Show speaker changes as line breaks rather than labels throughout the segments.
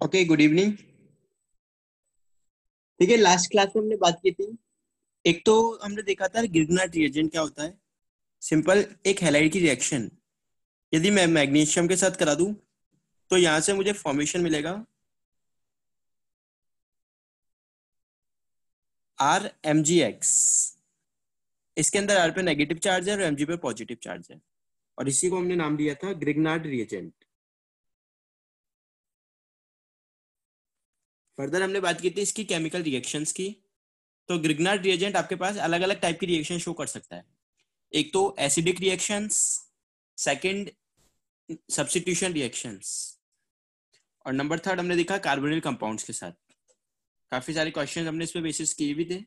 Okay, good evening. ठीक है, last class में हमने बात की थी। एक तो हमने देखा था गिरनाट रिएजेंट क्या होता है। सिंपल, एक हैलाइड की रिएक्शन यदि मैं मैग्नीशियम के साथ करा दूं तो यहां से मुझे फॉर्मेशन मिलेगा आर एम जी एक्स। इसके अंदर आर पे नेगेटिव चार्ज है और एम जी पे पॉजिटिव चार्ज है, और इसी को हमने नाम दिया था ग्रिग्नार्ड रिएजेंट। फर्दर हमने बात की थी इसकी केमिकल रिएक्शंस की। तो ग्रिग्नार्ड रिएजेंट आपके पास अलग अलग टाइप की रिएक्शन शो कर सकता है। एक तो acidic reactions, second substitution reactions, और नंबर थर्ड हमने देखा कार्बोनिल कंपाउंड्स के साथ। काफी सारे क्वेश्चन हमने इस पे बेसिस किए भी थे।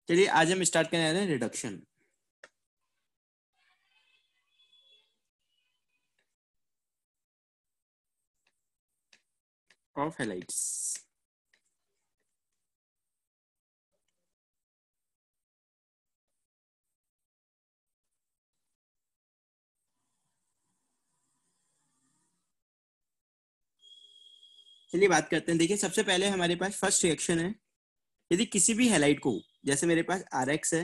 चलिए आज हम स्टार्ट करने आ रहे हैं रिडक्शन ऑफ हैलाइड्स। चलिए बात करते हैं। देखिए, सबसे पहले हमारे पास फर्स्ट रिएक्शन है। यदि किसी भी हैलाइड को, जैसे मेरे पास आर एक्स है,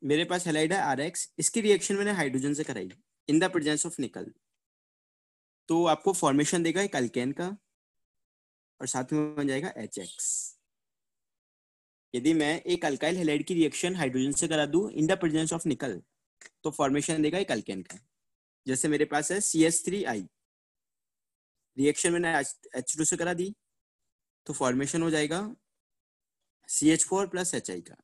मेरे पास हैलाइड है आर एक्स, इसकी रिएक्शन मैंने हाइड्रोजन से कराई इन द प्रेजेंस ऑफ निकल, तो आपको फॉर्मेशन देगा एक अल्केन का और साथ में बन जाएगा एच एक्स। यदि मैं एक अल्काइल हैलाइड की रिएक्शन हाइड्रोजन से करा दूं इन द प्रेजेंस ऑफ निकल, तो फॉर्मेशन देगा एक अल्केन का। जैसे मेरे पास है C H three I, reaction मैंने एच टू से करा दी, तो फॉर्मेशन हो जाएगा C H four plus H I का।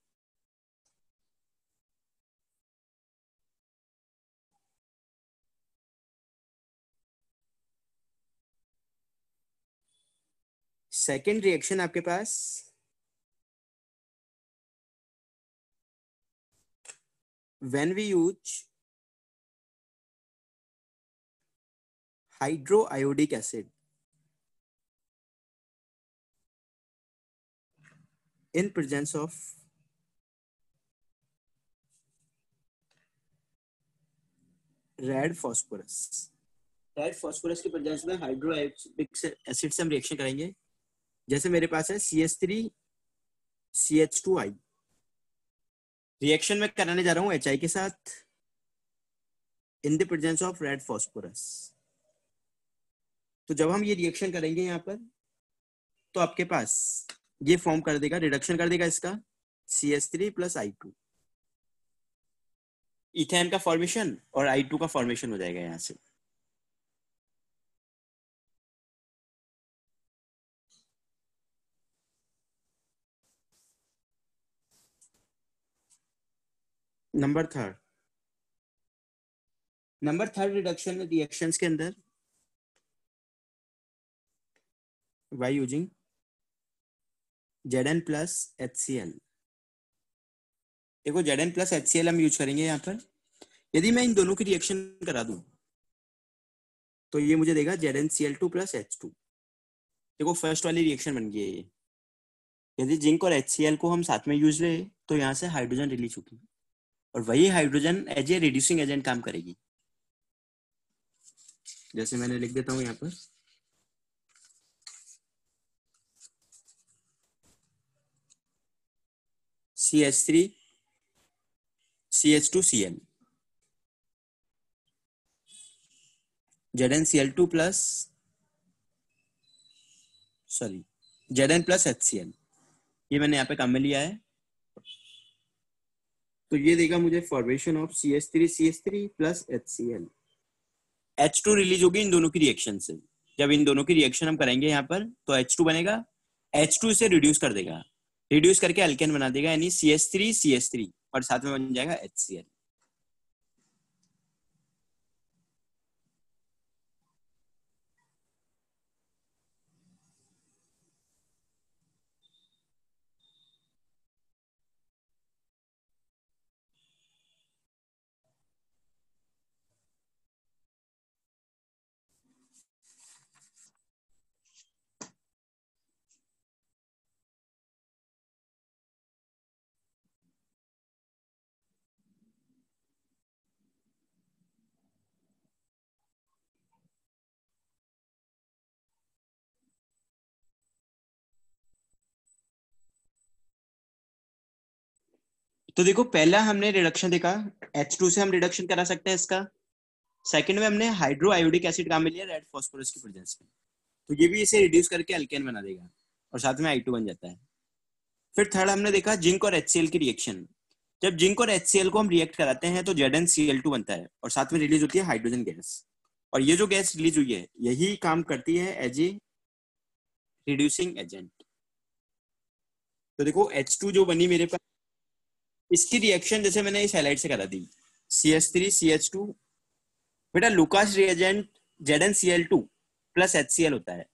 सेकेंड रिएक्शन आपके पास when we use hydroiodic acid in presence of red phosphorus. Red phosphorus के प्रेजेंस में हाइड्रोआयोडिक एसिड से हम रिएक्शन करेंगे। जैसे मेरे पास है C H three C H two I, reaction में कराने जा रहा हूँ एच आई के साथ in the presence of red phosphorus. तो जब हम ये रिएक्शन करेंगे यहाँ पर, तो आपके पास ये फॉर्म कर देगा, रिडक्शन कर देगा इसका C H three plus I two, ethane का फॉर्मेशन और आई टू का फॉर्मेशन हो जाएगा यहाँ से। नंबर थर्ड, रिडक्शन रिएक्शंस के अंदर by using Zn plus HCl। देखो, Zn प्लस HCl हम यूज करेंगे यहाँ पर। यदि मैं इन दोनों की रिएक्शन करा दूं तो ये मुझे देगा ZnCl2 प्लस H2। देखो, फर्स्ट वाली रिएक्शन बन गई है ये। यदि जिंक और HCl को हम साथ में यूज ले तो यहाँ से हाइड्रोजन रिलीज होगी, और वही hydrogen as a reducing agent काम करेगी। जैसे मैंने लिख देता हूँ यहाँ पर CH3 CH2Cl, ZnCl2 plus sorry Zn plus HCl, ये मैंने यहाँ पे काम में लिया है। तो ये देगा मुझे formation of CH3 plus HCl। H2 release होगी इन दोनों की रिएक्शन से। जब इन दोनों की रिएक्शन हम करेंगे यहाँ पर तो H2 बनेगा, H2 इसे रिड्यूस कर देगा, रिड्यूस करके अल्केन बना देगा, यानी CH3 और साथ में बन जाएगा HCl। तो देखो पहला हमने रिडक्शन देखा, H2 से हम रिडक्शन करा सकते हैं इसका। सेकंड में हमने हाइड्रो आयोडिक एसिड कहाँ मिल लिया, रेड फास्फोरस की प्रेजेंस में, तो ये भी इसे रिड्यूस करके अल्केन बना देगा और साथ में I2 बन जाता है। फिर थर्ड हमने देखा जिंक और HCl की रिएक्शन। जब जिंक और HCl को हम रिएक्ट कराते हैं तो ZnCl2 बनता है और साथ में रिलीज होती है हाइड्रोजन गैस। और ये जो गैस रिलीज हुई है यही काम करती है एज ए रिड्यूसिंग एजेंट। तो देखो H2 जो बनी मेरे पास, इसकी रिएक्शन जैसे मैंने इस हैलाइड से करा दी, CH3CH2। बेटा Lucas reagent ZnCl2 plus HCl होता है,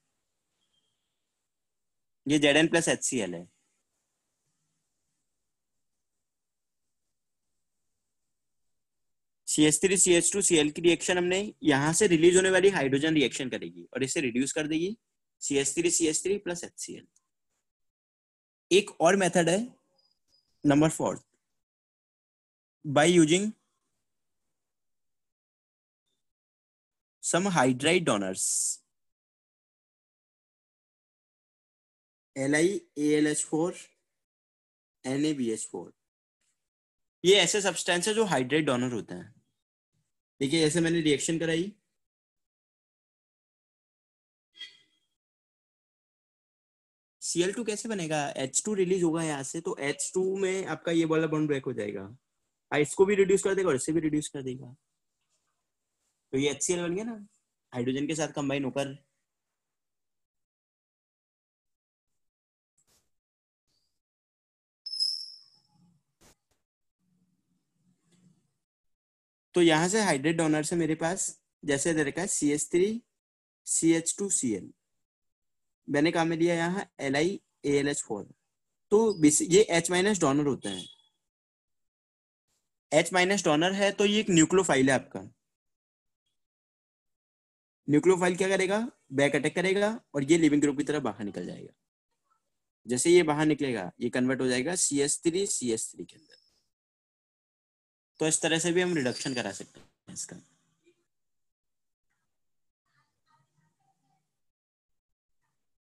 ये Zn प्लस HCl है। CH3CH2Cl की रिएक्शन हमने यहां से रिलीज होने वाली हाइड्रोजन रिएक्शन करेगी और इसे रिड्यूस कर देगी, CH3CH3 प्लस HCl। एक और मेथड है number 4, by using some hydride donors, LiAlH4 NaBH4। ये ऐसे सब्सटेंस है जो हाइड्राइड डोनर होते हैं। देखिए जैसे मैंने रिएक्शन कराई, Cl2 कैसे बनेगा, H2 रिलीज होगा यहाँ से, तो H2 में आपका ये वाला बॉन्ड ब्रेक हो जाएगा, इसको भी रिड्यूस कर देगा और इसे भी रिड्यूस कर देगा, तो ये HCl बन गया ना, हाइड्रोजन के साथ कंबाइन होकर। तो यहाँ से हाइड्रेट डोनर से मेरे पास जैसे दे रखा है CH3CH2Cl, मैंने कहा में लिया यहाँ LiAlH4। तो ये H माइनस डोनर होता है, H माइनस डोनर है तो ये एक न्यूक्लियोफाइल है आपका। न्यूक्लियोफाइल क्या करेगा, बैक अटैक करेगा और ये लिविंग ग्रुप की तरफ बाहर निकल जाएगा। जैसे ये बाहर निकलेगा ये कन्वर्ट हो जाएगा CH3CH3 के अंदर। तो इस तरह से भी हम रिडक्शन करा सकते हैं इसका।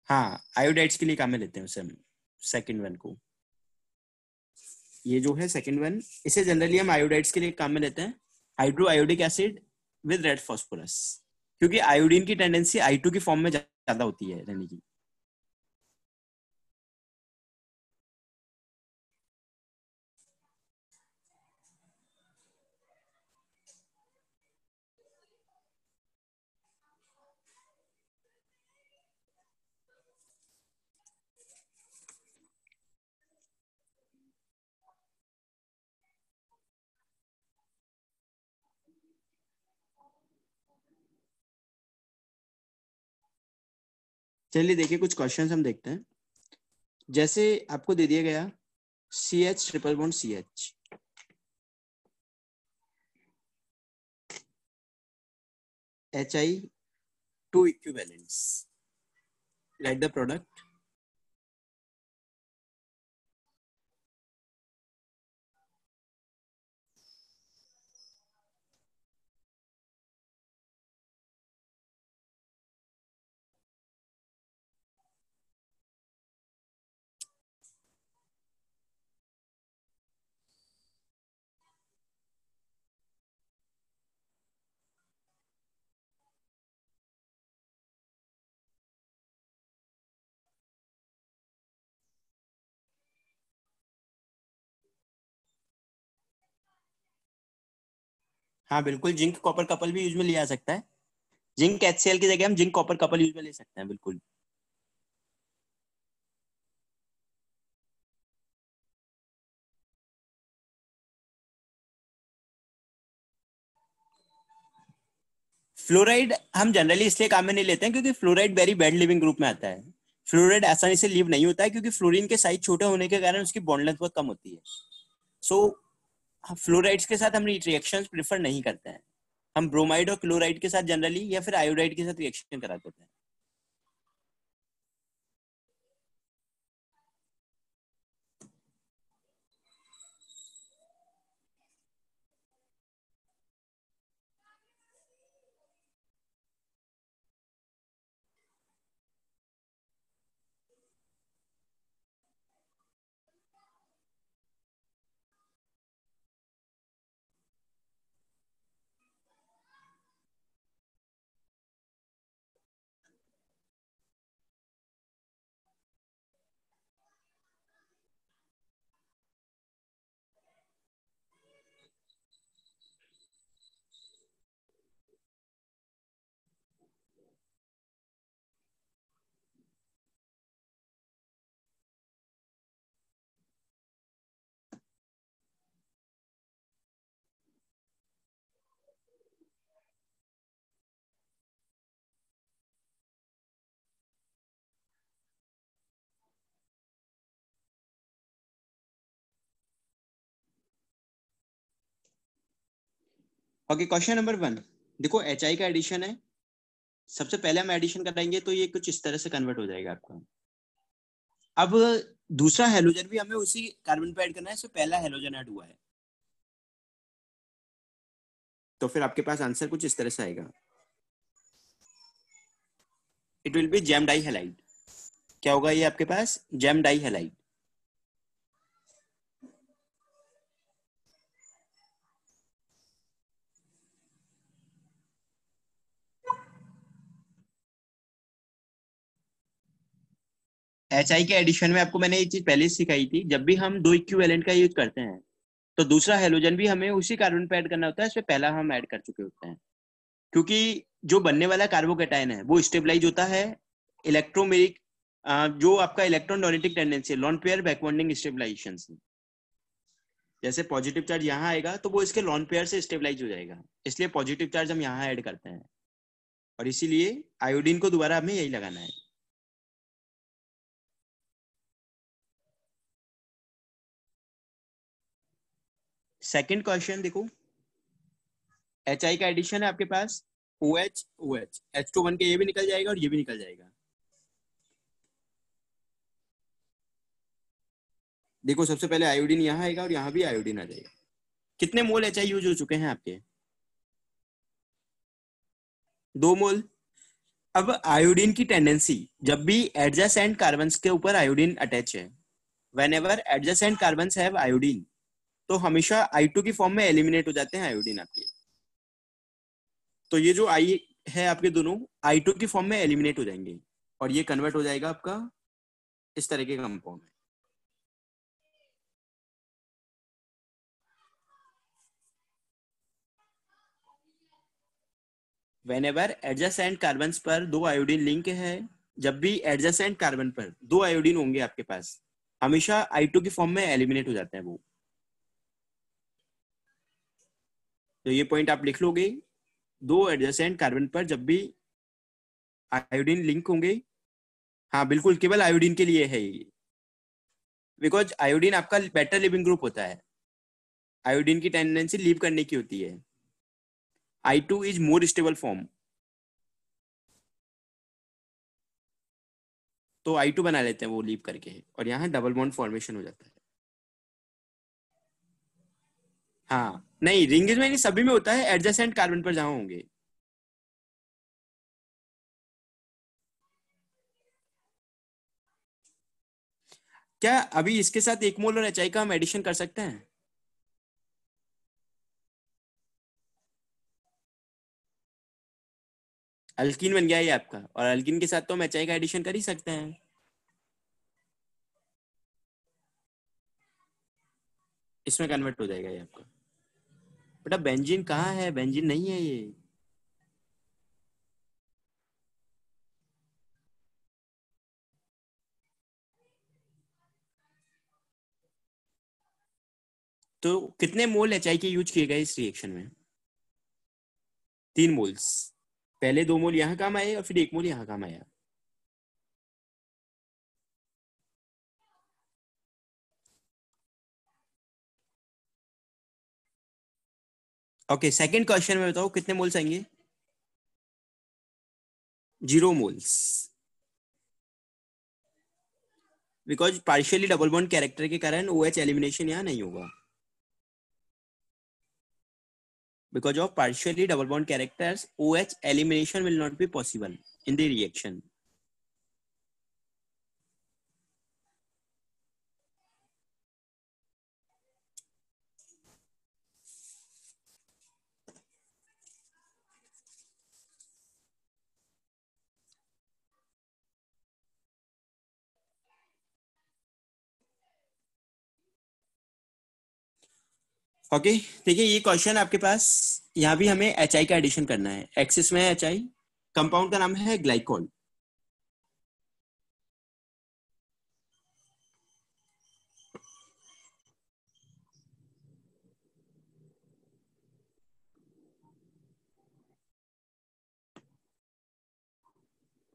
हाँ आयोडाइड्स के लिए काम में लेते हैं उसे हम, सेकंड वन को। ये जो है सेकंड वन, इसे जनरली हम आयोडाइड्स के लिए काम में लेते हैं, hydro iodic acid with red phosphorus, क्योंकि आयोडीन की टेंडेंसी I2 की फॉर्म में ज्यादा होती है रहने की। चलिए देखिए कुछ क्वेश्चंस हम देखते हैं। जैसे आपको दे दिया गया CH triple bond CH, Hi2 equivalents, right the product. हाँ बिल्कुल, जिंक कॉपर कपल भी यूज में लिया जा सकता है, जिंक HCl की जगह हम जिंक कॉपर कपल यूज में ले सकते हैं बिल्कुल। फ्लोराइड हम जनरली इसलिए काम में नहीं लेते हैं क्योंकि fluoride very bad leaving group में आता है। फ्लोराइड आसानी से लीव नहीं होता है क्योंकि फ्लोरीन के साइज छोटे होने के कारण उसकी बॉन्ड लेंथ बहुत कम होती है। सो फ्लोराइड्स के साथ हम रिएक्शंस प्रेफर नहीं करते हैं, हम ब्रोमाइड और क्लोराइड के साथ जनरली या फिर आयोडाइड के साथ रिएक्शन कराते हैं। Okay, question number 1। देखो HI का एडिशन है। सबसे पहले हम एडिशन कराएंगे तो ये कुछ इस तरह से कन्वर्ट हो जाएगा आपका। अब दूसरा हेलोजन भी हमें उसी कार्बन पे ऐड करना है, इससे पहला हेलोजन ऐड हुआ है, तो फिर आपके पास आंसर कुछ इस तरह से आएगा। It will be gem dihalide. क्या होगा ये आपके पास? Gem dihalide. HI के एडिशन में आपको मैंने ये चीज पहले ही सिखाई थी, जब भी हम दो इक्विवेलेंट का यूज करते हैं तो दूसरा हेलोजन भी हमें उसी कार्बन पे ऐड करना होता है, इसमें पहला हम ऐड कर चुके होते हैं। क्योंकि जो बनने वाला कार्बोकेटायन है वो स्टेबलाइज होता है इलेक्ट्रोमेरिक, जो आपका इलेक्ट्रॉन डोनेटिक टेंडेंसी है, लॉन पेयर बैकबॉन्डिंग स्टेबलाइजेशन से। जैसे पॉजिटिव चार्ज यहाँ आएगा तो वो इसके लॉन पेयर से स्टेबलाइज हो जाएगा, इसलिए पॉजिटिव चार्ज हम यहाँ ऐड करते हैं, और इसीलिए आयोडीन को दोबारा हमें यही लगाना है। सेकंड क्वेश्चन देखो, HI का एडिशन है आपके पास, OH OH H2 के ये भी निकल जाएगा और ये भी निकल जाएगा। देखो सबसे पहले आयोडीन यहाँ आएगा और यहाँ भी आयोडीन आ जाएगा। कितने मोल HI यूज हो चुके हैं आपके? 2 मोल। अब आयोडीन की टेंडेंसी, जब भी एडजेसेंट कार्बन्स के ऊपर आयोडीन अटैच है, whenever adjacent carbons have iodine, तो हमेशा I2 की फॉर्म में एलिमिनेट हो जाते हैं आयोडीन आपके। तो ये जो I है आपके दोनों I2 की फॉर्म में एलिमिनेट हो जाएंगे और ये कन्वर्ट हो जाएगा आपका इस तरह के कंपाउंड में। व्हेनेवर एडजेसेंट कार्बन्स पर दो आयोडीन लिंक है, जब भी एडजेसेंट कार्बन पर दो आयोडीन होंगे आपके पास, हमेशा I2 की फॉर्म में एलिमिनेट हो जाते हैं वो। तो ये पॉइंट आप लिख लोगे, दो एडजेसेंट कार्बन पर जब भी आयोडीन लिंक होंगे, हाँ बिल्कुल, केवल आयोडीन के लिए है ये, बिकॉज आयोडीन आपका बेटर लिविंग ग्रुप होता है, आयोडीन की टेंडेंसी लीव करने की होती है। I2 is more stable form, तो I2 बना लेते हैं वो लीव करके, और यहाँ डबल बॉन्ड फॉर्मेशन हो जाता है। हाँ नहीं, रिंगेज में नहीं, सभी में होता है एडजेसेंट कार्बन पर जहां होंगे। क्या अभी इसके साथ 1 मोल और HI का हम एडिशन कर सकते हैं? अल्कीन बन गया ये आपका, और अल्कीन के साथ तो हम HI का एडिशन कर ही सकते हैं। इसमें कन्वर्ट हो जाएगा ये आपका। बेटा बेंजीन कहाँ है? बेंजीन नहीं है ये। तो कितने मोल HI के यूज किए गए इस रिएक्शन में? 3 मोल्स। पहले 2 मोल यहाँ काम आए और फिर 1 मोल यहाँ काम आया। ओके, सेकंड क्वेश्चन में बताओ कितने मोल्स आएंगे? 0 moles, because partially double bond character के कारण OH एलिमिनेशन यहाँ नहीं होगा, because of partially double bond characters, OH elimination will not be possible in the reaction. Okay, देखिए ये क्वेश्चन आपके पास, यहाँ भी हमें HI का एडिशन करना है। एक्सिस में है HI, कंपाउंड का नाम है ग्लाइकोल।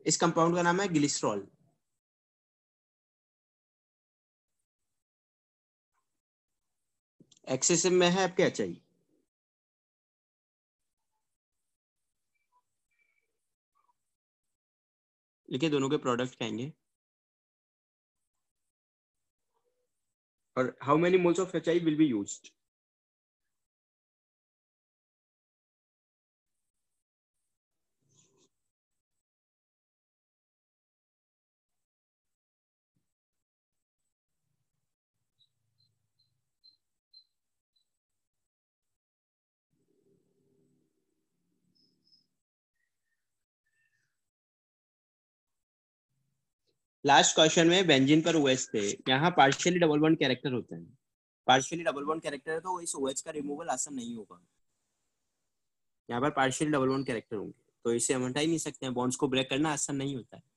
इस कंपाउंड का नाम है ग्लिसरॉल। एक्सिस में है आपके HI। लिखिए दोनों के प्रोडक्ट क्या आएंगे, और how many moles of HI will be used. Last question में बेंजीन पर OH थे, यहाँ पार्शियली डबल बॉन्ड कैरेक्टर होते हैं, पार्शियली डबल बॉन्ड कैरेक्टर है तो इस OH का रिमूवल आसान नहीं होगा, यहाँ पर पार्शियली डबल बॉन्ड कैरेक्टर होंगे, तो इसे हम हटा ही नहीं सकते हैं, बॉन्ड्स को ब्रेक करना आसान नहीं होता है।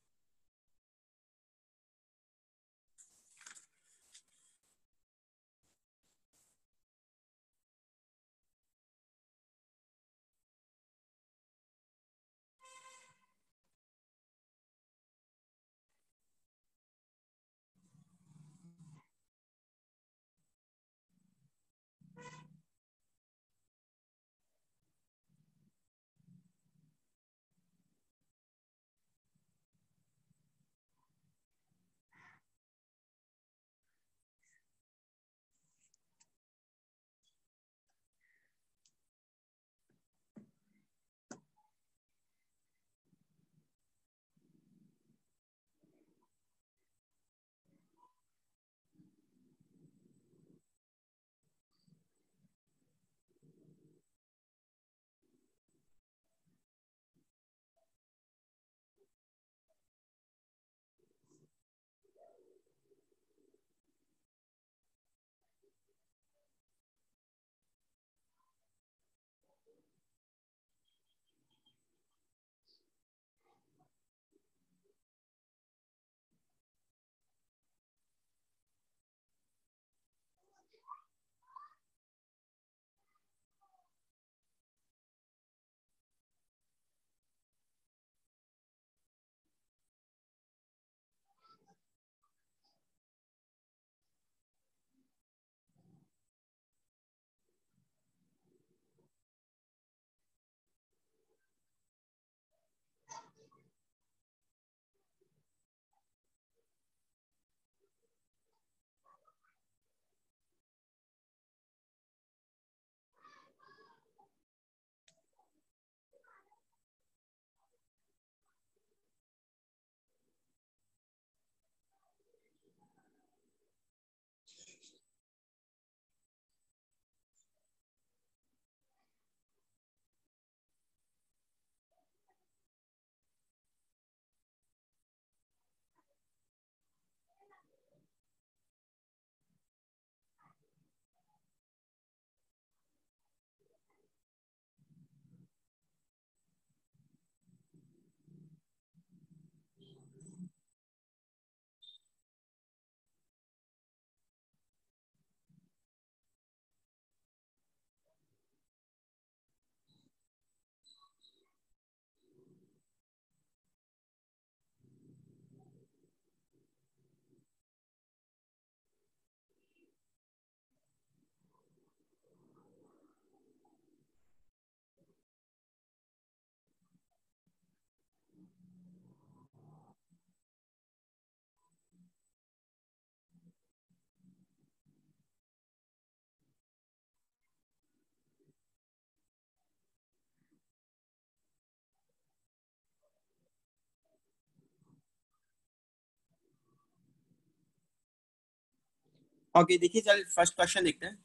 ओके देखिए, चल फर्स्ट क्वेश्चन देखते हैं।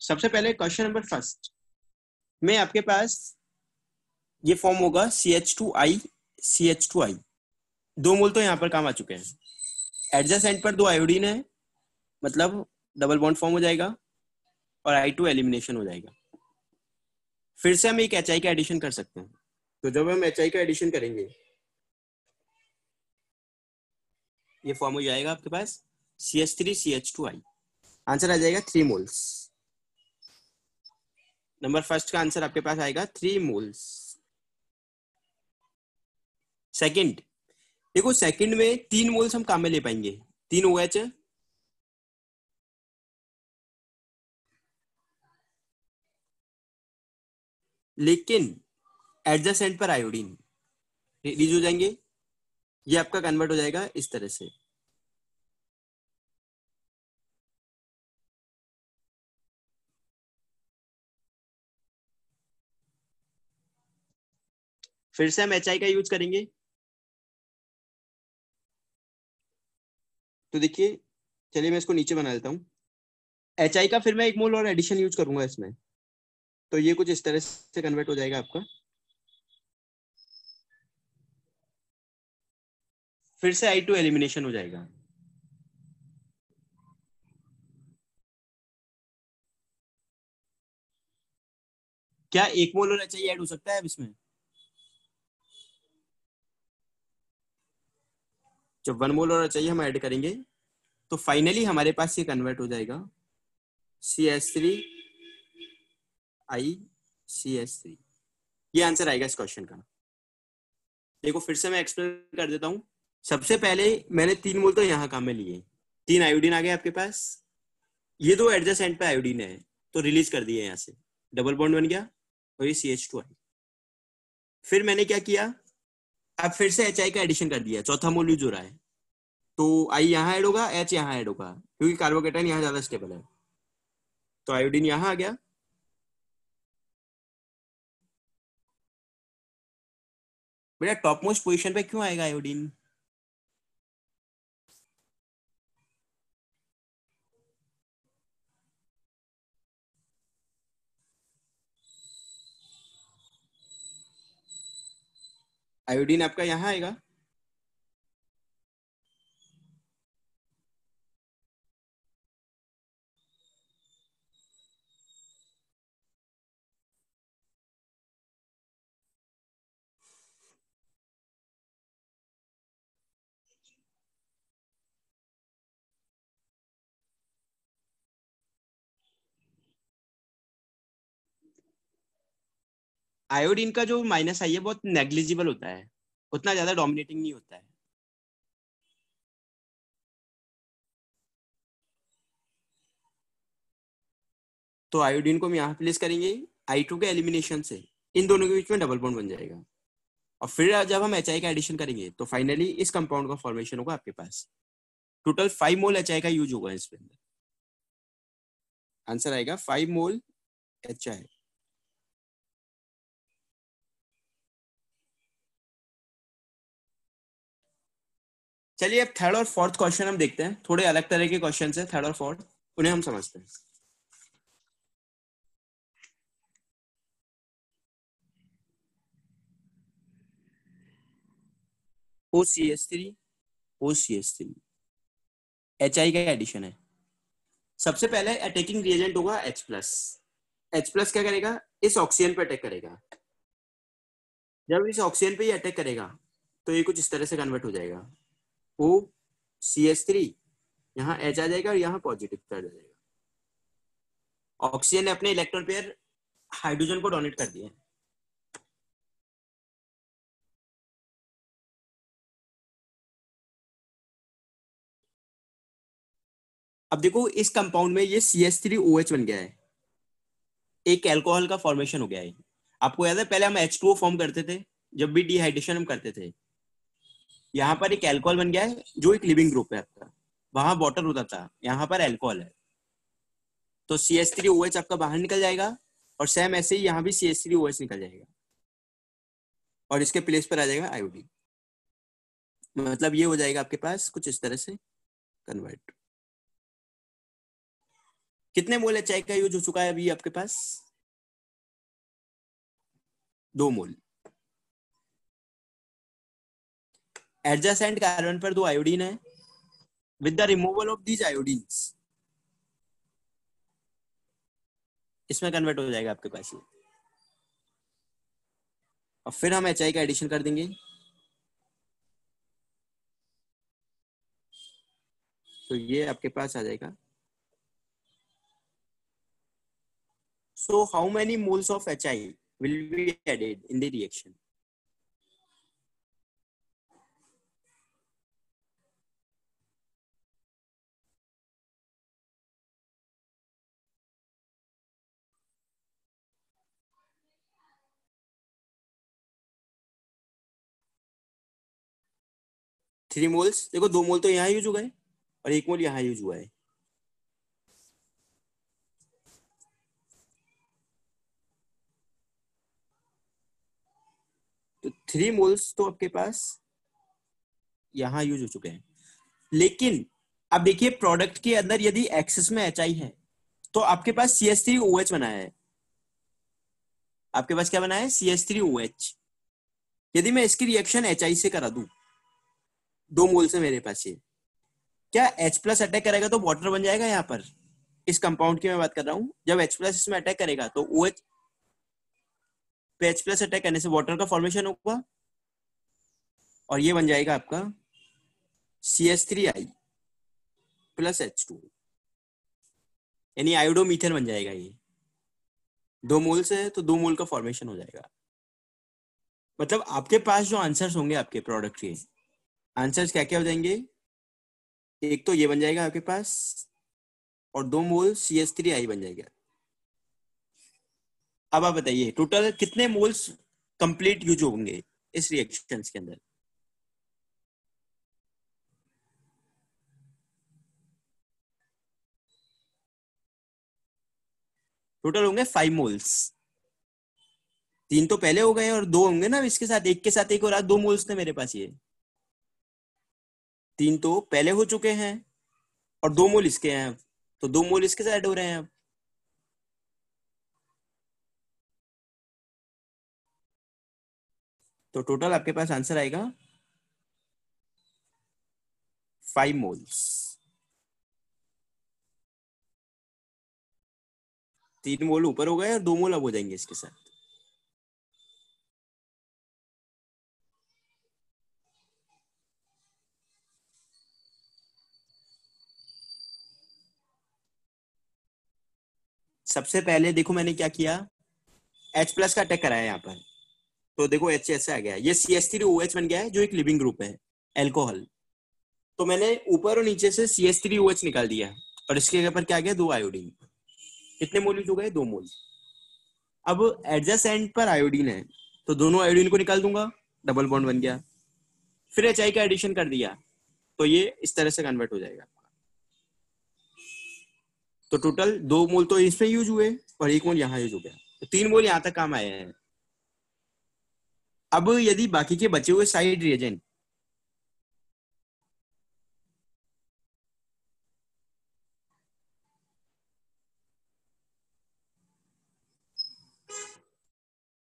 सबसे पहले क्वेश्चन नंबर फर्स्ट में आपके पास ये फॉर्म होगा CH2I CH2I, 2 मोल तो यहाँ पर काम आ चुके हैं। एडजेसेंट पर 2 आयोडीन है, मतलब डबल बॉन्ड फॉर्म हो जाएगा और I2 एलिमिनेशन हो जाएगा। फिर से हम एक HI का एडिशन कर सकते हैं, तो जब हम HI का एडिशन करेंगे ये फॉर्म हो जाएगा आपके पास CH3CH2I, आंसर आ जाएगा 3 मोल्स। नंबर फर्स्ट का आंसर आपके पास आएगा 3 मोल्स। सेकंड देखो, सेकंड में 3 मोल्स हम काम में ले पाएंगे, 3 OH है, लेकिन एडजेसेंट पर आयोडीन रिलीज हो जाएंगे, ये आपका कन्वर्ट हो जाएगा इस तरह से। फिर से हम HI का यूज करेंगे। तो देखिए, चलिए मैं इसको नीचे बना लेता हूँ। HI का फिर मैं 1 मोल और एडिशन यूज करूंगा इसमें, तो ये कुछ इस तरह से कन्वर्ट हो जाएगा आपका। फिर से I2 एलिमिनेशन हो जाएगा। क्या 1 मोल और HI ऐड हो सकता है अब इसमें? जब 1 मोल और HI हम ऐड करेंगे तो फाइनली हमारे पास ये कन्वर्ट हो जाएगा CH3ICH3। ये आंसर आएगा इस क्वेश्चन का। देखो फिर से मैं एक्सप्लेन कर देता हूँ। सबसे पहले मैंने 3 मोल तो यहाँ काम में लिए, 3 आयोडीन आ गए आपके पास। ये दो एडजेसेंट पे आयोडीन है, तो रिलीज कर दिए यहाँ से, डबल बॉन्ड बन गया और ये CH2 आई। फिर मैंने क्या किया, अब फिर से HI का एडिशन कर दिया, चौथा मोल यूज हो रहा है। तो I यहाँ ऐड होगा, H यहाँ ऐड होगा, क्योंकि कार्बोकेटाइन यहाँ ज्यादा स्टेबल है। तो आयोडीन यहाँ आ गया। बेटा टॉप मोस्ट पोजिशन पे क्यों आएगा आयोडीन? आयोडीन आपका यहाँ आएगा। आयोडीन का जो माइनस आई है बहुत नेग्लिजिबल होता है, उतना ज्यादा डोमिनेटिंग नहीं होता है। तो आयोडीन को हम यहाँ प्लेस करेंगे, I2 के एलिमिनेशन से इन दोनों के बीच में डबल बॉन्ड बन जाएगा। और फिर जब हम HI का एडिशन करेंगे तो फाइनली इस कंपाउंड का फॉर्मेशन होगा आपके पास। टोटल 5 मोल HI का यूज होगा इसमें। आंसर आएगा 5 मोल HI। चलिए अब थर्ड और फोर्थ क्वेश्चन हम देखते हैं, थोड़े अलग तरह के क्वेश्चन है थर्ड और फोर्थ, उन्हें हम समझते हैं। OCH3 OCH3 HI का एडिशन है। सबसे पहले अटैकिंग रिएजेंट होगा H+। H+ क्या करेगा, इस ऑक्सीजन पे अटैक करेगा। जब इस ऑक्सीजन पे ये अटैक करेगा तो ये कुछ इस तरह से कन्वर्ट हो जाएगा। OCH3, यहाँ H आ जाएगा और यहाँ पॉजिटिव चार्ज आ जाएगा। ऑक्सीजन ने अपने इलेक्ट्रॉन पेयर हाइड्रोजन को डोनेट कर दिया। अब देखो इस कंपाउंड में ये CH3OH बन गया है, एक एल्कोहल का फॉर्मेशन हो गया है। आपको याद है पहले हम H2O फॉर्म करते थे जब भी डिहाइड्रेशन हम करते थे। यहाँ पर एक एल्कोहल बन गया है जो एक लिविंग ग्रुप है आपका, वहां वाटर होता था, यहाँ पर एल्कोहल है। तो CH3OH आपका बाहर निकल जाएगा और सेम ऐसे ही यहाँ भी CH3OH निकल जाएगा और इसके प्लेस पर आ जाएगा आयोडीन। मतलब ये हो जाएगा आपके पास कुछ इस तरह से कन्वर्ट। कितने मोल HI का यूज हो चुका है अभी आपके पास? 2 मोल। एडजेसेंट कार्बन पर 2 आयोडीन है। With the removal of these आयोडीन्स इसमें कन्वर्ट हो जाएगा आपके पास ये। और फिर हम HI का एडिशन कर देंगे तो ये आपके पास आ जाएगा। So how many moles of HI will be added in the reaction? 3 moles, देखो 2 मोल तो यहाँ यूज हो गए और 1 मोल यहाँ यूज हुआ है। तो 3 मोल्स तो आपके पास यहाँ यूज हो चुके हैं। लेकिन अब देखिए प्रोडक्ट के अंदर यदि एक्सेस में एच आई है तो आपके पास C H three O H बनाया है। आपके पास क्या बनाया है? C H three O H. यदि मैं इसकी रिएक्शन एच आई से करा दूं, 2 मोल से मेरे पास ये, क्या H प्लस अटैक करेगा तो वाटर बन जाएगा यहाँ पर। इस कंपाउंड की मैं बात कर रहा हूँ। जब H प्लस इसमें अटैक करेगा तो OH पे H प्लस अटैक करने से वाटर का फॉर्मेशन होगा और ये बन जाएगा आपका CH3I प्लस H2, यानी आयोडोमीथेन बन जाएगा। ये 2 मोल से है तो 2 मोल का फॉर्मेशन हो जाएगा। मतलब आपके पास जो आंसर्स होंगे आपके प्रोडक्ट के, आंसर्स क्या क्या हो जाएंगे? एक तो ये बन जाएगा आपके पास और 2 मोल CH3I बन जाएगा। अब आप बताइए टोटल कितने मोल्स कंप्लीट यूज होंगे इस रिएक्शंस के अंदर? टोटल होंगे 5 मोल्स। 3 तो पहले हो गए और 2 होंगे ना इसके साथ, एक के साथ एक और आज 2 मोल्स थे मेरे पास। ये 3 तो पहले हो चुके हैं और 2 मोल इसके हैं अब, तो 2 मोल इसके साथ ऐड हो रहे हैं अब। तो टोटल आपके पास आंसर आएगा 5 मोल्स। 3 मोल ऊपर हो गए और 2 मोल अब हो जाएंगे इसके साथ। सबसे पहले देखो मैंने क्या किया, H प्लस का अटैक कराया यहाँ पर। तो देखो H ऐसे आ गया, ये CH3OH बन गया है जो एक लिविंग ग्रुप है, एल्कोहल। तो मैंने ऊपर और नीचे से CH3OH निकाल दिया और इसके ऊपर क्या आ गया? 2 आयोडीन। कितने मोल यूज हो गए? 2 मोल। अब एडजस्ट एंड पर आयोडीन है तो दोनों आयोडीन को निकाल दूंगा, डबल बॉन्ड बन गया। फिर एच आई का एडिशन कर दिया तो ये इस तरह से कन्वर्ट हो जाएगा। तो टोटल 2 मोल तो इसमें यूज हुए और 1 मोल यहाँ यूज हो गया, तो 3 मोल यहाँ तक काम आए हैं। अब यदि बाकी के बचे हुए साइड रिएजेंट,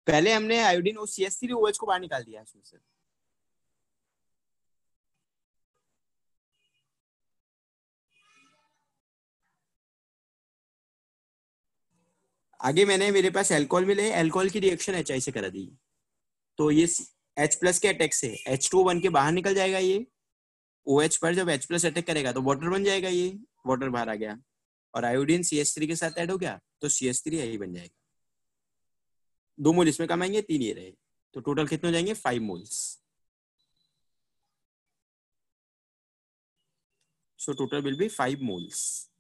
पहले हमने आयोडीन और CH3OH को बाहर निकाल दिया इसमें से। आगे मैंने, मेरे पास एल्कोहल मिले, एल्कोहल की रिएक्शन एच आई से करा दी। तो ये H प्लस के अटैक से H2O बन के बाहर निकल जाएगा। ये OH पर जब H प्लस अटैक करेगा तो वाटर बन जाएगा, ये वाटर बाहर आ गया और आयोडीन CH3 के साथ ऐड हो गया तो CH3 बन जाएगा। 2 मोल इसमें कम आएंगे, 3 ये रहे, तो टोटल कितने हो जाएंगे? 5 moles. So total will be 5 moles.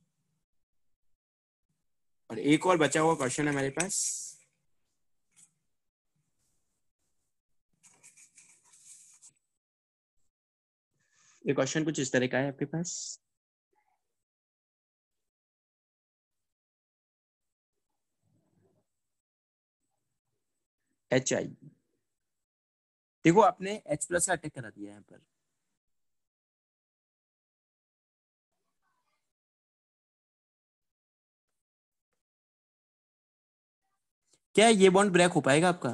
और एक और बचा हुआ क्वेश्चन है हमारे पास। ये क्वेश्चन कुछ इस तरह का है आपके पास। एच आई, देखो आपने H प्लस का अटैक करा दिया यहाँ पर। क्या ये बॉन्ड ब्रेक हो पाएगा आपका?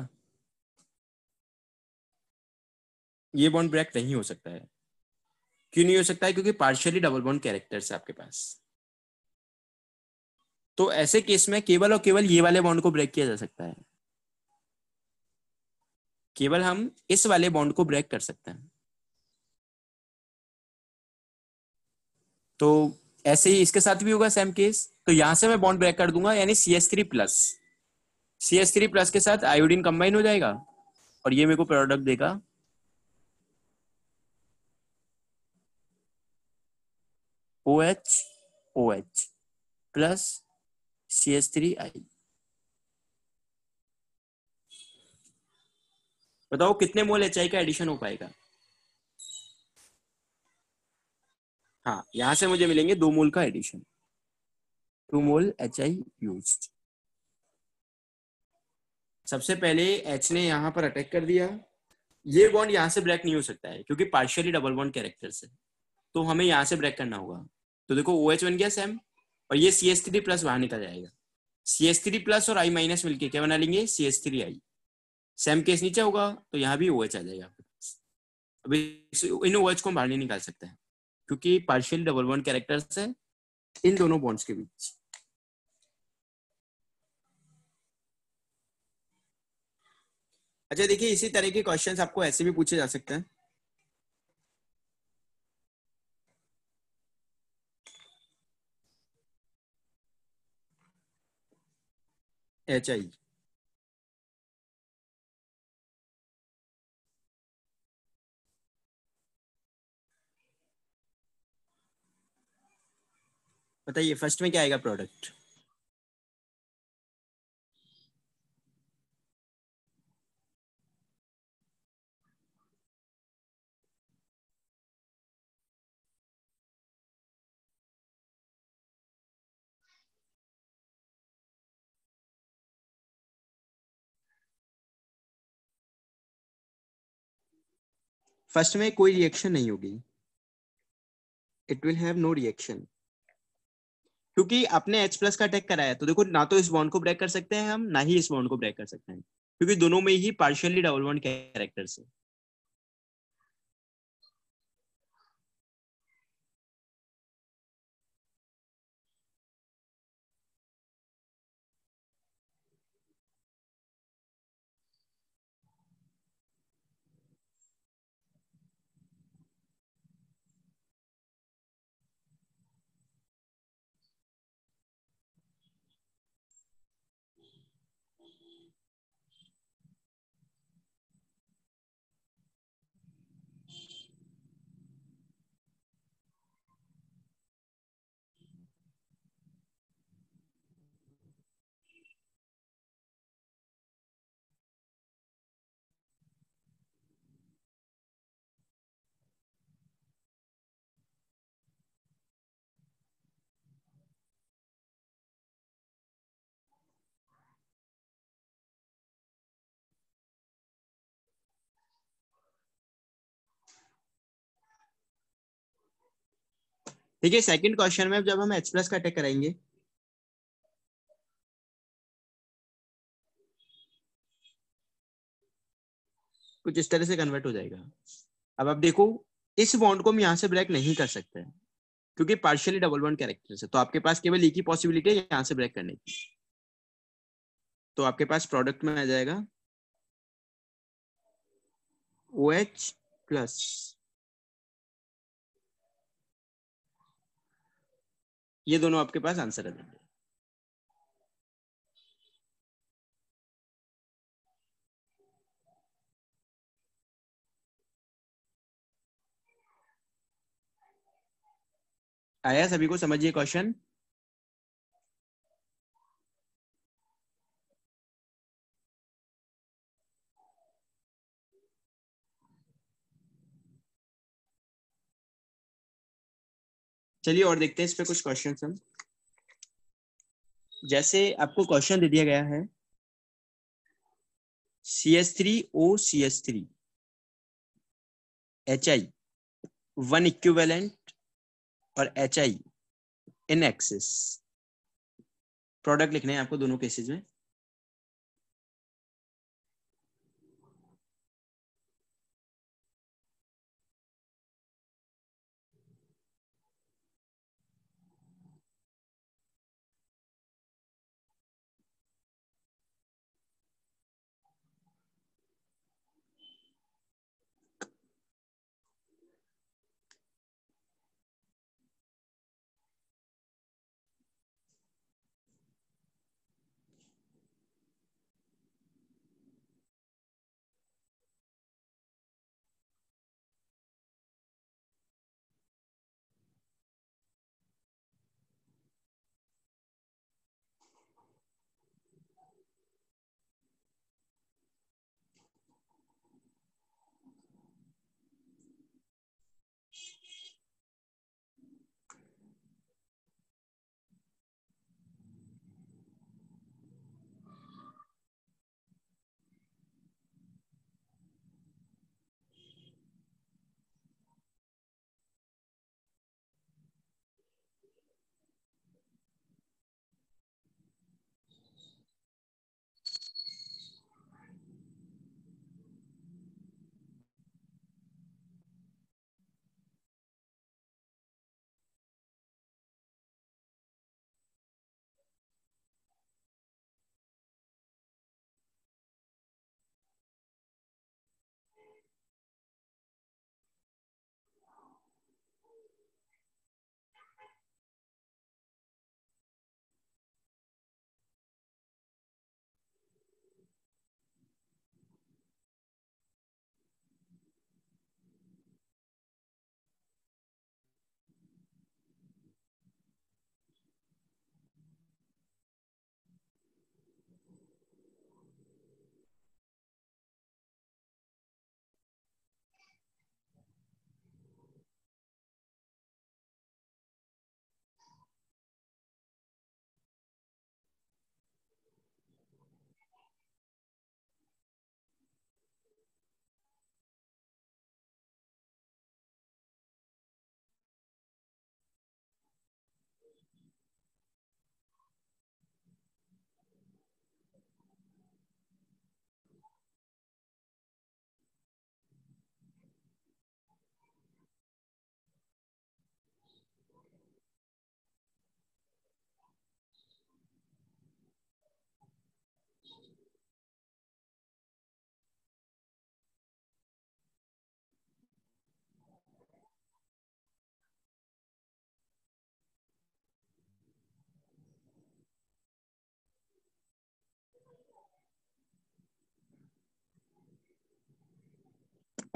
ये बॉन्ड ब्रेक नहीं हो सकता है। क्यों नहीं हो सकता है? क्योंकि पार्शियली डबल बॉन्ड कैरेक्टर्स है आपके पास। तो ऐसे केस में केवल और केवल ये वाले बॉन्ड को ब्रेक किया जा सकता है। केवल हम इस वाले बॉन्ड को ब्रेक कर सकते हैं। तो ऐसे ही इसके साथ भी होगा सेम केस। तो यहां से मैं बॉन्ड ब्रेक कर दूंगा, यानी CH3 प्लस के साथ आयोडीन कंबाइन हो जाएगा और ये मेरे को प्रोडक्ट देगा OH OH प्लस CH3I। बताओ कितने मोल HI का एडिशन हो पाएगा? हाँ, यहाँ से मुझे मिलेंगे 2 मोल का एडिशन, 2 मोल HI यूज्ड। सबसे पहले H ने यहाँ पर अटैक कर दिया, ये बॉन्ड यहाँ से ब्रेक नहीं हो सकता है क्योंकि पार्शियली डबल बॉन्ड कैरेक्टर्स है, तो हमें यहाँ से ब्रेक करना होगा। तो देखो OH बन गया सेम, और ये CH3 प्लस बाहर निकल जाएगा। CH3 प्लस और I माइनस मिलके क्या बना लेंगे, CH3I। सेम केस नीचे होगा तो यहाँ भी OH आ जाएगा। अभी इन OH को हम बाहर नहीं निकाल सकते हैं क्योंकि पार्शियल डबल बॉन्ड कैरेक्टर्स है इन दोनों बॉन्ड्स के बीच। अच्छा देखिए, इसी तरह के क्वेश्चंस आपको ऐसे भी पूछे जा सकते हैं। HI, बताइए फर्स्ट में क्या आएगा प्रोडक्ट। फर्स्ट में कोई रिएक्शन नहीं होगी, it will have no reaction, क्योंकि आपने H प्लस का अटैक कराया, तो देखो ना तो इस बॉन्ड को ब्रेक कर सकते हैं हम, ना ही इस बॉन्ड को ब्रेक कर सकते हैं, क्योंकि दोनों में ही पार्शियली डबल बॉन्ड कैरेक्टर्स है। ठीक है, सेकंड क्वेश्चन में जब हम H प्लस का अटैक कराएंगे, कुछ इस तरह से कन्वर्ट हो जाएगा। अब आप देखो, इस बॉन्ड को हम यहाँ से ब्रेक नहीं कर सकते हैं क्योंकि पार्शियली डबल बॉन्ड कैरेक्टर है, तो आपके पास केवल एक ही पॉसिबिलिटी है यहाँ से ब्रेक करने की। तो आपके पास प्रोडक्ट में आ जाएगा OH प्लस, ये दोनों आपके पास आंसर है। आया सभी को समझिए क्वेश्चन। चलिए और देखते हैं इस पे कुछ क्वेश्चन हम। जैसे आपको क्वेश्चन दे दिया गया है CH3O CH3 HI 1 इक्विवेलेंट और HI इन एक्सिस, प्रोडक्ट लिखने हैं आपको दोनों केसेस में।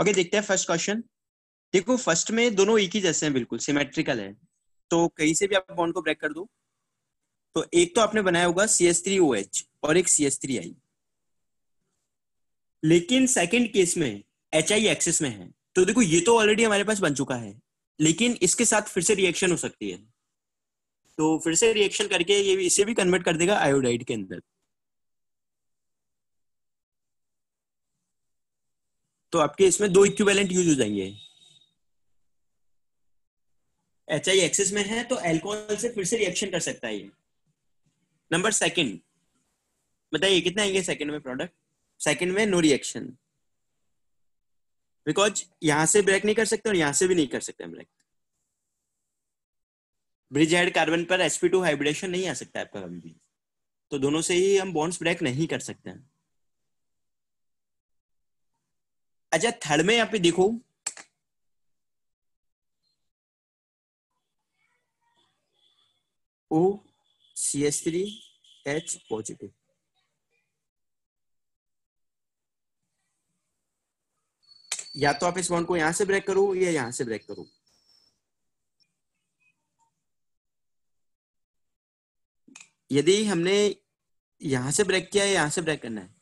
ओके, देखते हैं फर्स्ट क्वेश्चन। देखो फर्स्ट में दोनों एक ही जैसे हैं, बिल्कुल सिमेट्रिकल है, तो कहीं से भी आप बॉन्ड को ब्रेक कर दो। तो एक तो आपने बनाया होगा CH3OH और एक CH3I, लेकिन सेकंड केस में HI एक्सिस में है। तो देखो ये तो ऑलरेडी हमारे पास बन चुका है, लेकिन इसके साथ फिर से रिएक्शन हो सकती है। तो फिर से रिएक्शन करके ये इसे भी कन्वर्ट कर देगा आयोडाइड के अंदर। तो आपके इसमें दो इक्विवेलेंट यूज हो जाएंगे। HI एक्सिस में है तो एल्कोहल से फिर से रिएक्शन कर सकता है ये। नंबर सेकंड, बताइए कितना आएंगे सेकंड में प्रोडक्ट? सेकंड में नो रिएक्शन, बिकॉज यहां से ब्रेक नहीं कर सकते और यहां से भी नहीं कर सकते ब्रेक। ब्रिज हेड कार्बन पर sp2 हाइब्रिडेशन नहीं आ सकता है आपका कभी भी, तो दोनों से ही हम बॉन्ड्स ब्रेक नहीं कर सकते हैं। अच्छा, थर्ड में यहाँ पे देखो, O CH3H पॉजिटिव, या तो आप इस बॉन्ड को यहां से ब्रेक करो या यहां से ब्रेक करो। यदि हमने यहां से ब्रेक किया है, यहां से ब्रेक करना है,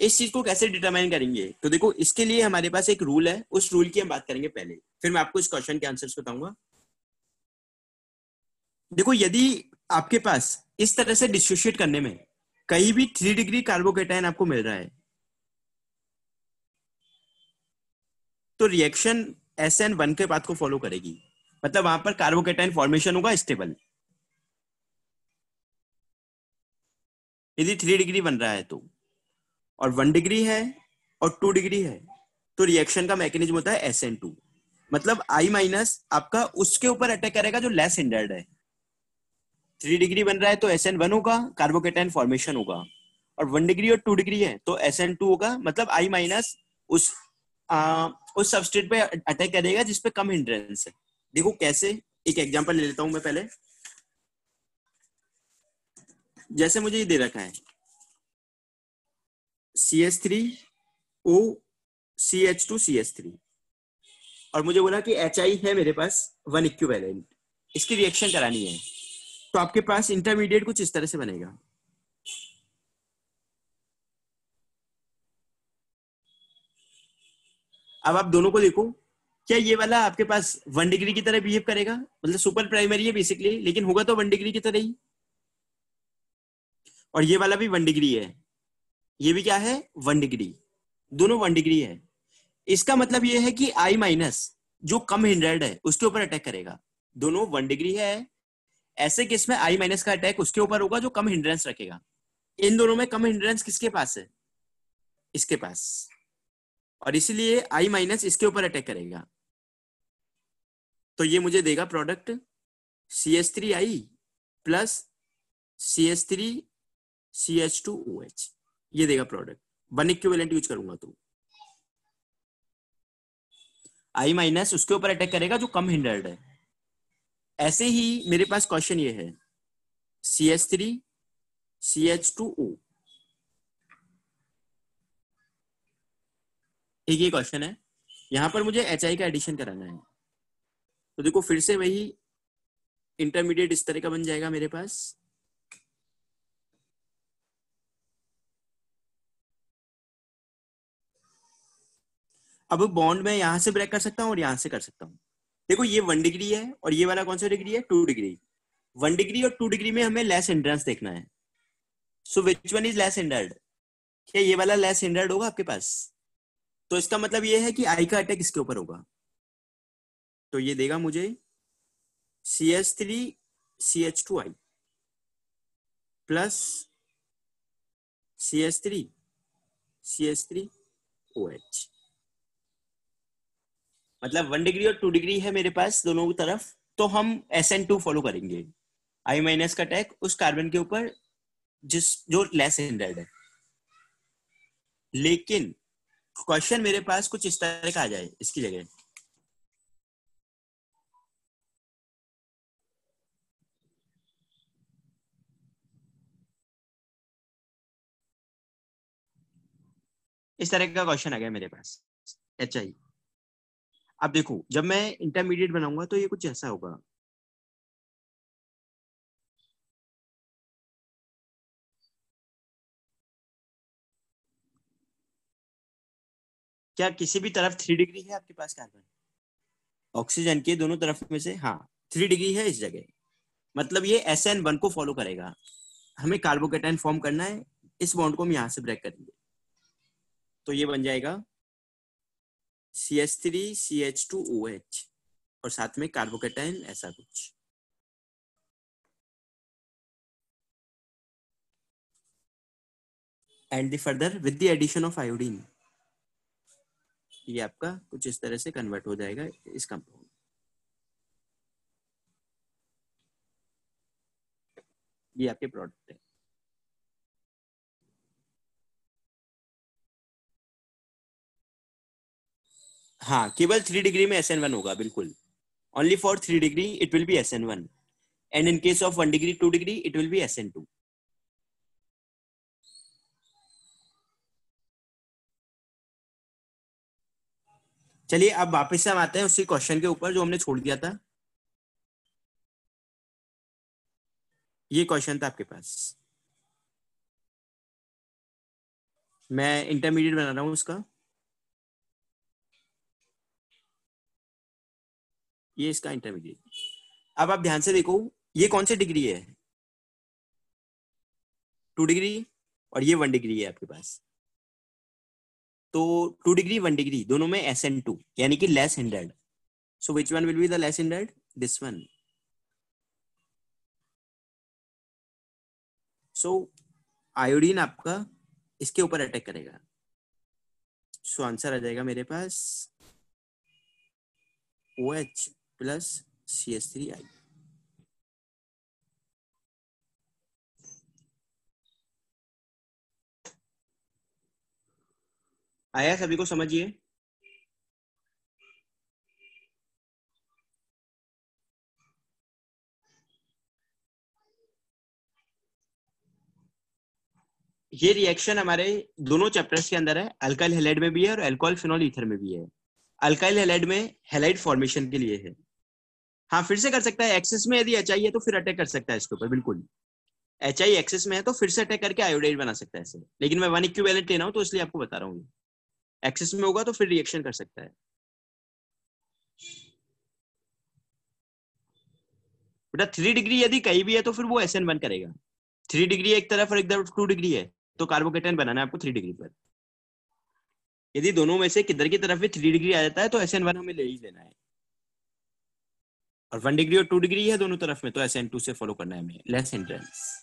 इस चीज को कैसे डिटरमाइन करेंगे? तो देखो इसके लिए हमारे पास एक रूल है, उस रूल की हम बात करेंगे पहले, फिर मैं आपको इस क्वेश्चन के आंसर्स बताऊंगा। देखो यदि आपके पास इस तरह से डिसोशिएट करने में कहीं भी 3 डिग्री कार्बोकेटाइन आपको मिल रहा है, तो रिएक्शन SN1 के बात को फॉलो करेगी, मतलब वहां पर कार्बोकेटाइन फॉर्मेशन होगा स्टेबल। यदि 3 डिग्री बन रहा है तो, और 1 डिग्री है और 2 डिग्री है, तो रिएक्शन का मैकेनिज्म होता है SN2, मतलब I- आपका उसके ऊपर अटैक करेगा जो लेस हिंडर्ड है। 3 डिग्री बन रहा है तो SN1 होगा, कार्बोकेटाइन फॉर्मेशन होगा, और 1 डिग्री और 2 डिग्री है तो SN2 होगा, मतलब I- उस उस सबस्ट्रेट पे अटैक करेगा जिसपे कम हिंड्रेंस है। देखो कैसे, एक एग्जांपल ले लेता हूं मैं पहले। जैसे मुझे ये दे रखा है CH3O CH2CH3, और मुझे बोला कि HI है मेरे पास 1 इक्विवेलेंट, इसकी रिएक्शन करानी है, तो आपके पास इंटरमीडिएट कुछ इस तरह से बनेगा। अब आप दोनों को देखो, क्या ये वाला आपके पास 1 डिग्री की तरह बिहेव करेगा? मतलब सुपर प्राइमरी है बेसिकली, लेकिन होगा तो 1 डिग्री की तरह ही। और ये वाला भी 1 डिग्री है, ये भी क्या है 1 डिग्री, दोनों 1 डिग्री है। इसका मतलब ये है कि I- जो कम हिंड्रेड है उसके ऊपर अटैक करेगा। दोनों 1 डिग्री है, ऐसे केस में I- का अटैक उसके ऊपर होगा जो कम हिंड्रेंस रखेगा। इन दोनों में कम हिंड्रेंस किसके पास है? इसके पास, और इसलिए I- इसके ऊपर अटैक करेगा। तो ये मुझे देगा प्रोडक्ट CH3I प्लस CH3CH2OH, ये देगा प्रोडक्ट। 1 इक्विवेलेंट यूज करूंगा तो I- उसके ऊपर अटैक करेगा जो कम हिंडर्ड है। ऐसे ही मेरे पास क्वेश्चन ये है CH3CH2O, एक ही क्वेश्चन है, यहां पर मुझे HI का एडिशन कराना है। तो देखो फिर से वही इंटरमीडिएट इस तरह का बन जाएगा मेरे पास। अब बॉन्ड में यहां से ब्रेक कर सकता हूं और यहां से कर सकता हूं। देखो ये 1 डिग्री है और ये वाला कौन सा डिग्री है 2 डिग्री। 1 डिग्री और 2 डिग्री में हमें लेस हिंड्रेंस देखना है। So which one is less hindered? क्या ये वाला लेस हिंडर्ड होगा आपके पास? तो इसका मतलब ये है कि आई का अटैक इसके ऊपर होगा, तो ये देगा मुझे CH3CH2I प्लस CH3CH3OH। मतलब 1 डिग्री और 2 डिग्री है मेरे पास दोनों की तरफ, तो हम SN2 फॉलो करेंगे। I- का अटैक उस कार्बन के ऊपर जिस जो लेस हिंडर्ड है। लेकिन क्वेश्चन मेरे पास कुछ इस तरह का आ जाए इसकी जगह, इस तरह का क्वेश्चन आ गया मेरे पास HI। अब देखो जब मैं इंटरमीडिएट बनाऊंगा तो ये कुछ ऐसा होगा, क्या किसी भी तरफ 3 डिग्री है आपके पास कार्बन? ऑक्सीजन के दोनों तरफ में से हाँ 3 डिग्री है इस जगह, मतलब ये SN1 को फॉलो करेगा। हमें कार्बोकेटाइन फॉर्म करना है, इस बॉन्ड को हम यहां से ब्रेक करेंगे, तो ये बन जाएगा CH3CH2OH और साथ में कार्बोकेटाइन ऐसा कुछ। And the further with the addition of iodine, ये आपका कुछ इस तरह से कन्वर्ट हो जाएगा इस कंपाउंड। ये आपके प्रोडक्ट है। हाँ केवल 3 डिग्री में SN1 होगा, बिल्कुल। Only for 3 degree it will B SN1 and in case of 1 degree 2 degree it will B SN2। चलिए अब वापस से हम आते हैं उसी क्वेश्चन के ऊपर जो हमने छोड़ दिया था। ये क्वेश्चन था आपके पास, मैं इंटरमीडिएट बना रहा हूँ उसका। ये इसका इंटरमीडिएट। अब आप ध्यान से देखो ये कौन सी डिग्री है, 2 डिग्री, और ये 1 डिग्री है आपके पास। तो 2 डिग्री 1 डिग्री दोनों में SN2 यानी कि less hindered. So which one will be the less hindered? This one. So iodine आपका इसके ऊपर अटैक करेगा। सो आंसर आ जाएगा मेरे पास OH प्लस CH3I। आया सभी को समझिए? ये रिएक्शन हमारे दोनों चैप्टर्स के अंदर है, अल्काइल हैलाइड में भी है और अल्कोहल फिनॉल ईथर में भी है। अल्काइल हैलाइड में हैलाइड फॉर्मेशन के लिए है। हाँ फिर से कर सकता है, एक्सेस में यदि HI है तो फिर अटैक कर सकता है इसके ऊपर, बिल्कुल। HI एक्सेस में है तो फिर से अटैक करके आयोडाइड बना सकता है इसे, लेकिन मैं 1 इक्विवेलेंट लेना हूं तो इसलिए आपको बता रहा हूँ। एक्सेस में होगा तो फिर रिएक्शन कर सकता है। बेटा 3 डिग्री यदि कहीं भी है तो फिर वो SN1 करेगा। 3 डिग्री एक तरफ और एक तरफ 2 डिग्री है, तो कार्बोकेटाइन बनाना है आपको 3 डिग्री पर। यदि दोनों में से किधर की तरफ भी 3 डिग्री आ जाता है तो SN1 हमें ले ही लेना है। और 1 डिग्री और 2 डिग्री है दोनों तरफ में तो SN2 से फॉलो करना है हमें, लेस हिंड्रेंस।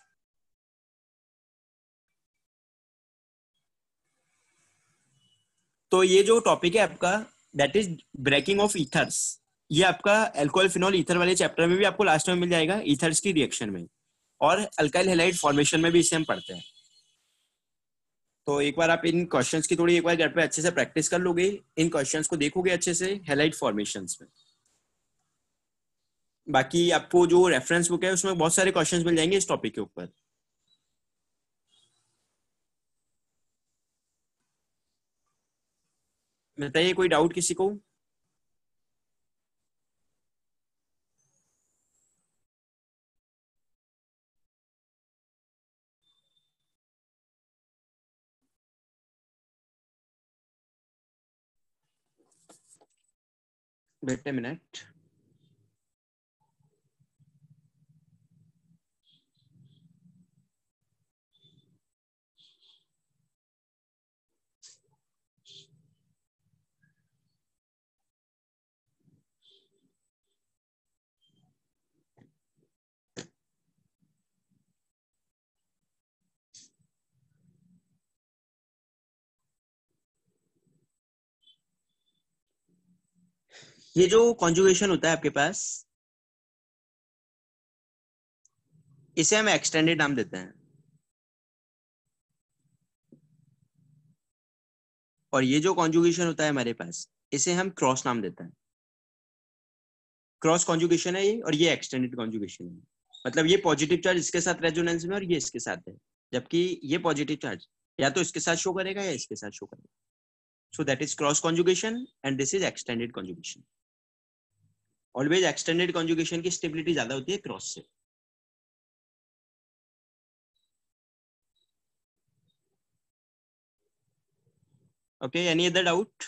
तो ये जो टॉपिक है आपका that is breaking of ethers, ये आपका अल्कोहल फिनॉल ईथर वाले चैप्टर में भी आपको लास्ट में मिल जाएगा, ईथर्स की रिएक्शन में, और अल्काइल हैलाइड फॉर्मेशन में भी इसे हम पढ़ते हैं। तो एक बार आप इन क्वेश्चंस की थोड़ी एक बार घर पे अच्छे से प्रैक्टिस कर लोगे, इन क्वेश्चंस को देखोगे अच्छे से हैलाइड फॉर्मेशंस में। बाकी आपको जो रेफरेंस बुक है उसमें बहुत सारे क्वेश्चंस मिल जाएंगे इस टॉपिक के ऊपर। बताइए कोई डाउट किसी को? Wait a minute. ये जो कॉन्जुगेशन होता है आपके पास, इसे हम एक्सटेंडेड नाम देते हैं, और ये जो कॉन्जुगेशन होता है हमारे पास इसे हम क्रॉस नाम देते हैं। क्रॉस कॉन्जुगेशन है ये, और ये एक्सटेंडेड कॉन्जुगेशन है। मतलब ये पॉजिटिव चार्ज इसके साथ रेजोनेंस में और ये इसके साथ है, जबकि ये पॉजिटिव चार्ज या तो इसके साथ शो करेगा या इसके साथ शो करेगा। So that is cross conjugation and this is extended conjugation. Always extended conjugation की stability ज्यादा होती है cross से. Okay, any other doubt?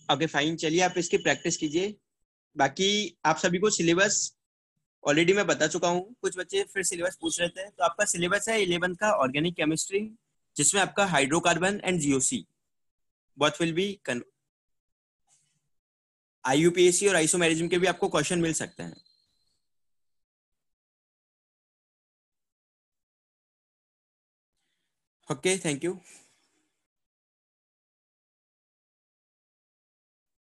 Okay, fine. चलिए आप इसकी प्रैक्टिस कीजिए. बाकी आप सभी को सिलेबस ऑलरेडी मैं बता चुका हूँ. कुछ बच्चे फिर सिलेबस पूछ रहे थे. तो आपका सिलेबस है 11th का ऑर्गेनिक केमिस्ट्री, जिसमें आपका hydrocarbon and GOC both will be IUPAC और आइसोमेरिज्म के भी आपको क्वेश्चन मिल सकते हैं. Okay, thank you.